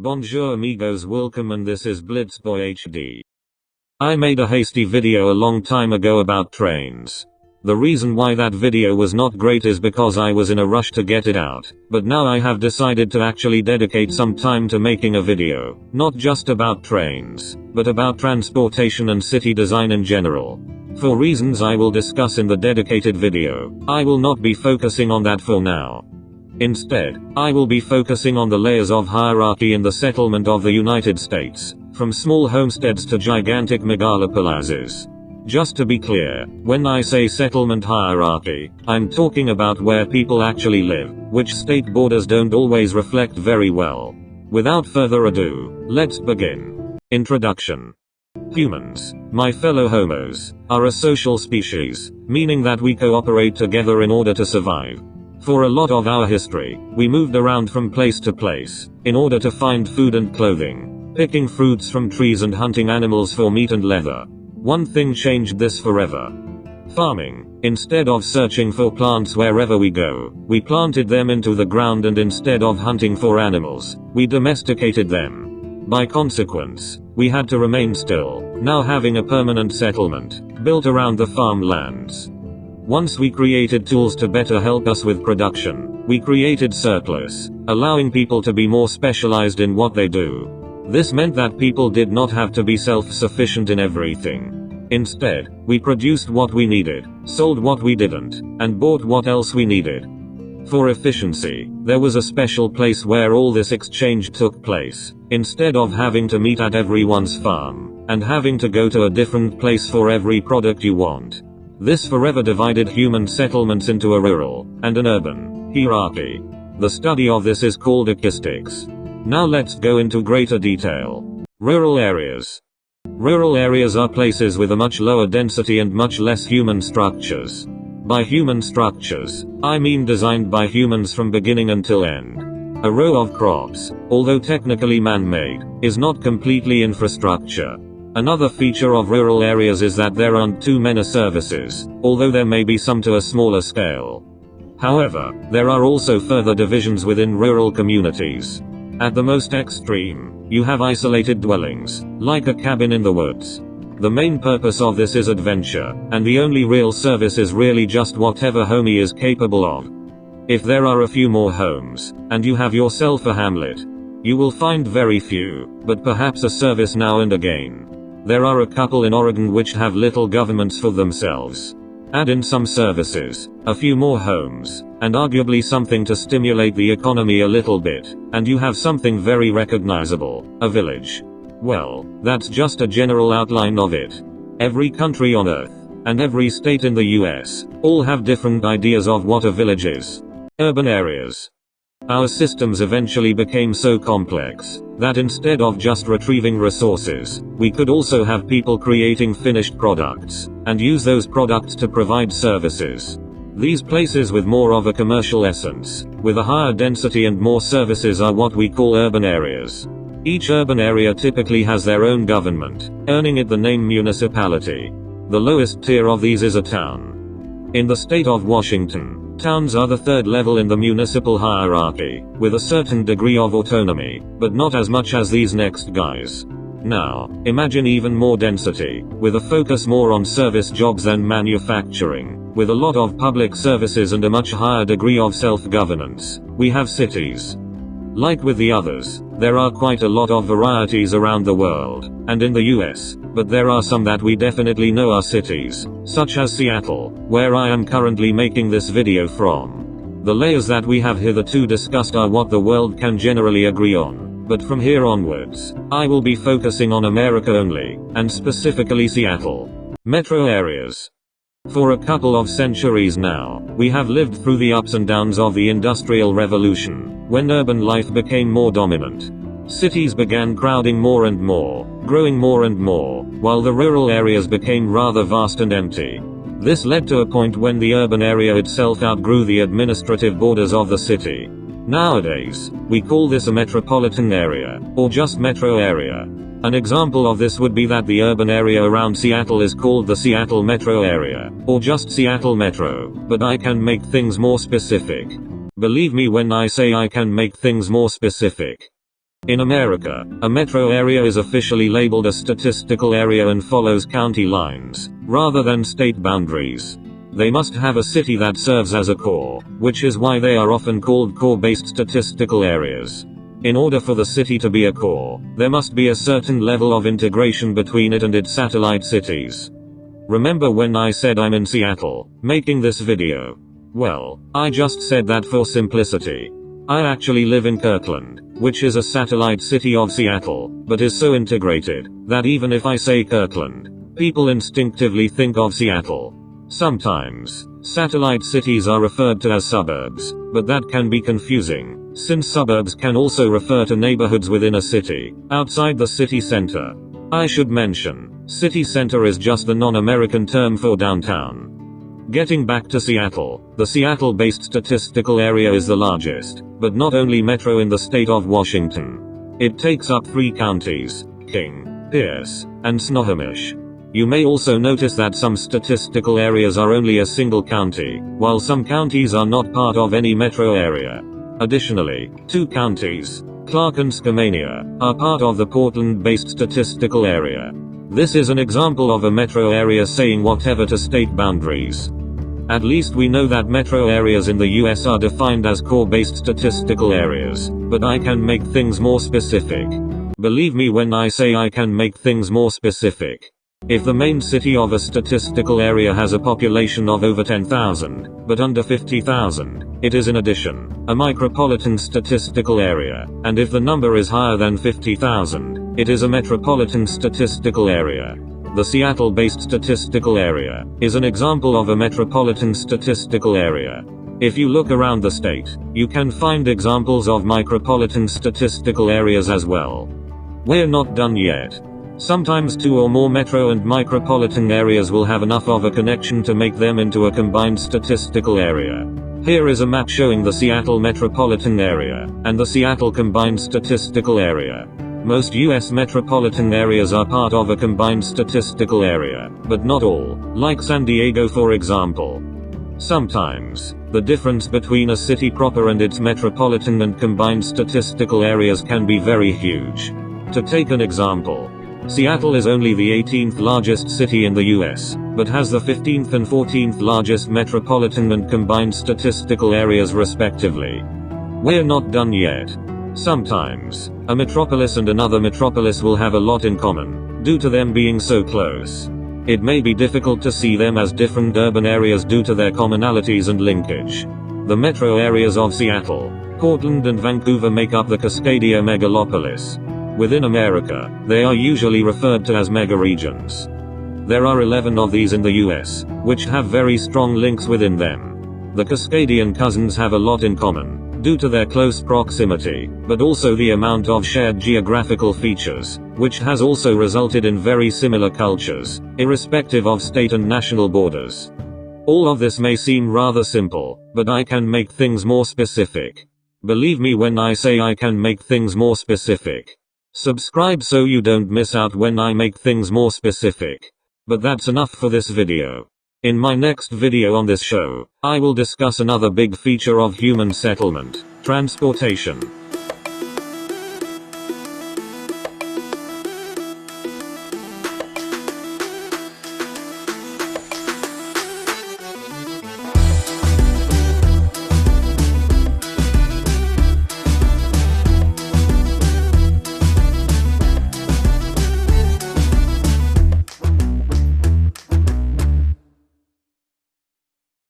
Bonjour amigos, welcome, and this is BlitzBoyHD. I made a hasty video a long time ago about trains. The reason why that video was not great is because I was in a rush to get it out, but now I have decided to actually dedicate some time to making a video, not just about trains, but about transportation and city design in general. For reasons I will discuss in the dedicated video, I will not be focusing on that for now. Instead, I will be focusing on the layers of hierarchy in the settlement of the United States, from small homesteads to gigantic megalopolises. Just to be clear, when I say settlement hierarchy, I'm talking about where people actually live, which state borders don't always reflect very well. Without further ado, let's begin. Introduction. Humans, my fellow homos, are a social species, meaning that we cooperate together in order to survive. For a lot of our history, we moved around from place to place, in order to find food and clothing, picking fruits from trees and hunting animals for meat and leather. One thing changed this forever. Farming. Instead of searching for plants wherever we go, we planted them into the ground, and instead of hunting for animals, we domesticated them. By consequence, we had to remain still, now having a permanent settlement, built around the farmlands. Once we created tools to better help us with production, we created surplus, allowing people to be more specialized in what they do. This meant that people did not have to be self-sufficient in everything. Instead, we produced what we needed, sold what we didn't, and bought what else we needed. For efficiency, there was a special place where all this exchange took place, instead of having to meet at everyone's farm, and having to go to a different place for every product you want. This forever divided human settlements into a rural and an urban hierarchy. The study of this is called acoustics. Now let's go into greater detail. Rural areas. Rural areas are places with a much lower density and much less human structures. By human structures, I mean designed by humans from beginning until end. A row of crops, although technically man-made, is not completely infrastructure. Another feature of rural areas is that there aren't too many services, although there may be some to a smaller scale. However, there are also further divisions within rural communities. At the most extreme, you have isolated dwellings, like a cabin in the woods. The main purpose of this is adventure, and the only real service is really just whatever homie is capable of. If there are a few more homes, and you have yourself a hamlet, you will find very few, but perhaps a service now and again. There are a couple in Oregon which have little governments for themselves. Add in some services, a few more homes, and arguably something to stimulate the economy a little bit, and you have something very recognizable, a village. Well, that's just a general outline of it. Every country on Earth, and every state in the US, all have different ideas of what a village is. Urban areas. Our systems eventually became so complex, that instead of just retrieving resources, we could also have people creating finished products, and use those products to provide services. These places with more of a commercial essence, with a higher density and more services, are what we call urban areas. Each urban area typically has their own government, earning it the name municipality. The lowest tier of these is a town. In the state of Washington, towns are the third level in the municipal hierarchy, with a certain degree of autonomy, but not as much as these next guys. Now, imagine even more density, with a focus more on service jobs than manufacturing, with a lot of public services and a much higher degree of self-governance. We have cities. Like with the others, there are quite a lot of varieties around the world, and in the US, but there are some that we definitely know are cities, such as Seattle, where I am currently making this video from. The layers that we have hitherto discussed are what the world can generally agree on, but from here onwards, I will be focusing on America only, and specifically Seattle. Metro areas. For a couple of centuries now, we have lived through the ups and downs of the Industrial Revolution, when urban life became more dominant. Cities began crowding more and more, growing more and more, while the rural areas became rather vast and empty. This led to a point when the urban area itself outgrew the administrative borders of the city. Nowadays, we call this a metropolitan area, or just metro area. An example of this would be that the urban area around Seattle is called the Seattle metro area, or just Seattle metro, but I can make things more specific. Believe me when I say I can make things more specific. In America, a metro area is officially labeled a statistical area and follows county lines, rather than state boundaries. They must have a city that serves as a core, which is why they are often called core-based statistical areas. In order for the city to be a core, there must be a certain level of integration between it and its satellite cities. Remember when I said I'm in Seattle, making this video? Well, I just said that for simplicity. I actually live in Kirkland, which is a satellite city of Seattle, but is so integrated, that even if I say Kirkland, people instinctively think of Seattle. Sometimes, satellite cities are referred to as suburbs, but that can be confusing, since suburbs can also refer to neighborhoods within a city, outside the city center. I should mention, city center is just the non-American term for downtown. Getting back to Seattle, the Seattle-based statistical area is the largest, but not only metro in the state of Washington. It takes up 3 counties, King, Pierce, and Snohomish. You may also notice that some statistical areas are only a single county, while some counties are not part of any metro area. Additionally, 2 counties, Clark and Skamania, are part of the Portland-based statistical area. This is an example of a metro area saying whatever to state boundaries. At least we know that metro areas in the US are defined as core-based statistical areas, but I can make things more specific. Believe me when I say I can make things more specific. If the main city of a statistical area has a population of over 10,000, but under 50,000, it is in addition, a micropolitan statistical area, and if the number is higher than 50,000, it is a metropolitan statistical area. The Seattle-based statistical area is an example of a metropolitan statistical area. If you look around the state, you can find examples of micropolitan statistical areas as well. We're not done yet. Sometimes 2 or more metro and micropolitan areas will have enough of a connection to make them into a combined statistical area. Here is a map showing the Seattle metropolitan area, and the Seattle combined statistical area. Most US metropolitan areas are part of a combined statistical area, but not all, like San Diego for example. Sometimes, the difference between a city proper and its metropolitan and combined statistical areas can be very huge. To take an example, Seattle is only the 18th largest city in the US, but has the 15th and 14th largest metropolitan and combined statistical areas respectively. We're not done yet. Sometimes, a metropolis and another metropolis will have a lot in common, due to them being so close. It may be difficult to see them as different urban areas due to their commonalities and linkage. The metro areas of Seattle, Portland and Vancouver make up the Cascadia megalopolis. Within America, they are usually referred to as megaregions. There are 11 of these in the US, which have very strong links within them. The Cascadian cousins have a lot in common, due to their close proximity, but also the amount of shared geographical features, which has also resulted in very similar cultures, irrespective of state and national borders. All of this may seem rather simple, but I can make things more specific. Believe me when I say I can make things more specific. Subscribe so you don't miss out when I make things more specific. But that's enough for this video. In my next video on this show, I will discuss another big feature of human settlement, transportation.